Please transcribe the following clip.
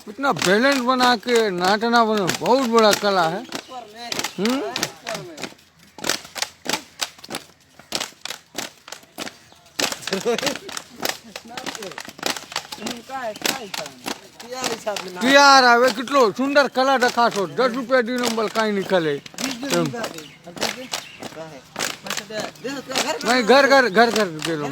इतना बैलेंस बना के नाचना बना बहुत बड़ा कला है। तैयार आवे कितलो सुंदर कला दखाशो 10 रुपया दी नंबर कहीं निकले नहीं घर घर घर घर गेलो।